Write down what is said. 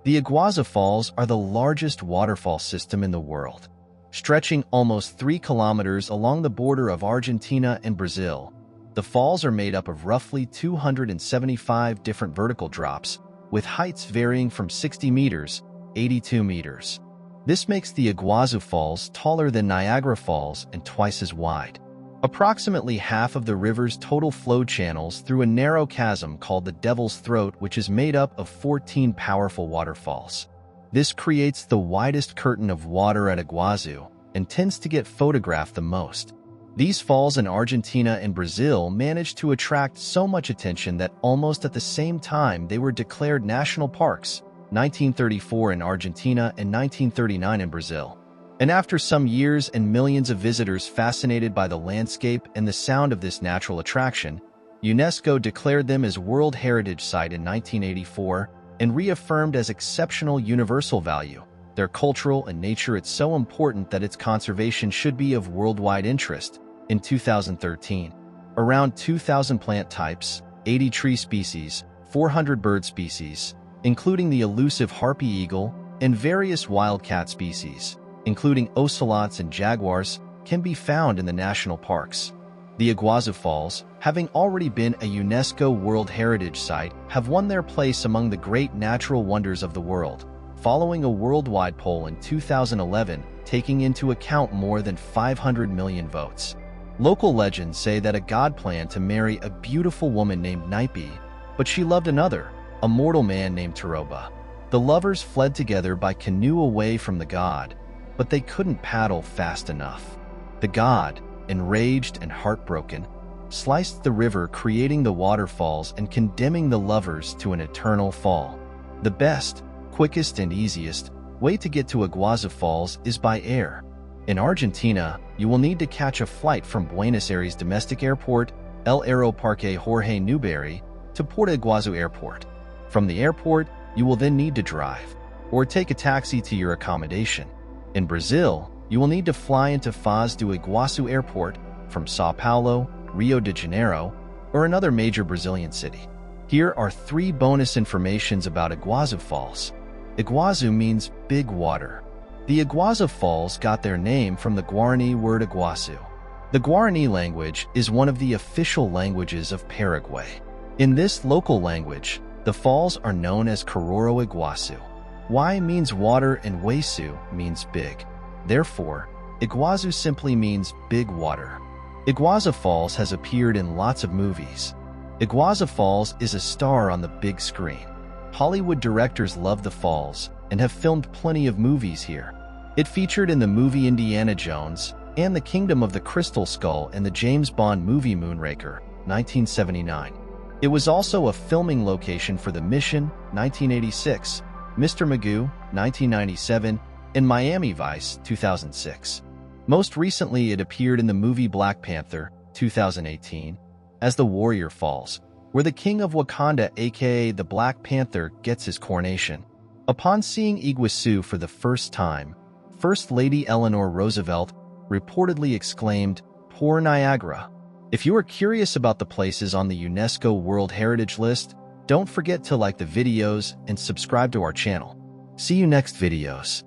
The Iguazu Falls are the largest waterfall system in the world. Stretching almost 3 kilometers along the border of Argentina and Brazil, the falls are made up of roughly 275 different vertical drops, with heights varying from 60 meters, 82 meters. This makes the Iguazu Falls taller than Niagara Falls and twice as wide. Approximately half of the river's total flow channels through a narrow chasm called the Devil's Throat, which is made up of 14 powerful waterfalls. This creates the widest curtain of water at Iguazu and tends to get photographed the most. These falls in Argentina and Brazil managed to attract so much attention that almost at the same time they were declared national parks, 1934 in Argentina and 1939 in Brazil. And after some years and millions of visitors fascinated by the landscape and the sound of this natural attraction, UNESCO declared them as World Heritage Site in 1984 and reaffirmed as exceptional universal value. Their cultural and nature it's so important that its conservation should be of worldwide interest. In 2013, around 2,000 plant types, 80 tree species, 400 bird species, including the elusive harpy eagle, and various wildcat species, including ocelots and jaguars, can be found in the national parks. The Iguazu Falls, having already been a UNESCO World Heritage Site, have won their place among the great natural wonders of the world, following a worldwide poll in 2011 taking into account more than 500 million votes. Local legends say that a god planned to marry a beautiful woman named Naipi, but she loved another, a mortal man named Taroba. The lovers fled together by canoe away from the god, but they couldn't paddle fast enough. The god, enraged and heartbroken, sliced the river, creating the waterfalls and condemning the lovers to an eternal fall. The best, quickest and easiest way to get to Iguazu Falls is by air. In Argentina, you will need to catch a flight from Buenos Aires Domestic Airport, El Aeroparque Jorge Newbery, to Puerto Iguazu Airport. From the airport, you will then need to drive, or take a taxi to your accommodation. In Brazil, you will need to fly into Foz do Iguaçu Airport from São Paulo, Rio de Janeiro, or another major Brazilian city. Here are 3 bonus informations about Iguazu Falls. Iguazu means big water. The Iguazu Falls got their name from the Guarani word Iguaçu. The Guarani language is one of the official languages of Paraguay. In this local language, the falls are known as Cororo Iguaçu. Y means water and Waçu means big. Therefore, Iguazu simply means big water. Iguazu Falls has appeared in lots of movies. Iguazu Falls is a star on the big screen. Hollywood directors love the falls and have filmed plenty of movies here. It featured in the movie Indiana Jones and The Kingdom of the Crystal Skull and the James Bond movie Moonraker, 1979. It was also a filming location for The Mission, 1986, Mr. Magoo, 1997, and Miami Vice, 2006. Most recently, it appeared in the movie Black Panther, 2018, as the Warrior Falls, where the King of Wakanda, aka the Black Panther, gets his coronation. Upon seeing Iguazu for the first time, First Lady Eleanor Roosevelt reportedly exclaimed, "Poor Niagara." If you are curious about the places on the UNESCO World Heritage List, don't forget to like the videos and subscribe to our channel. See you next videos.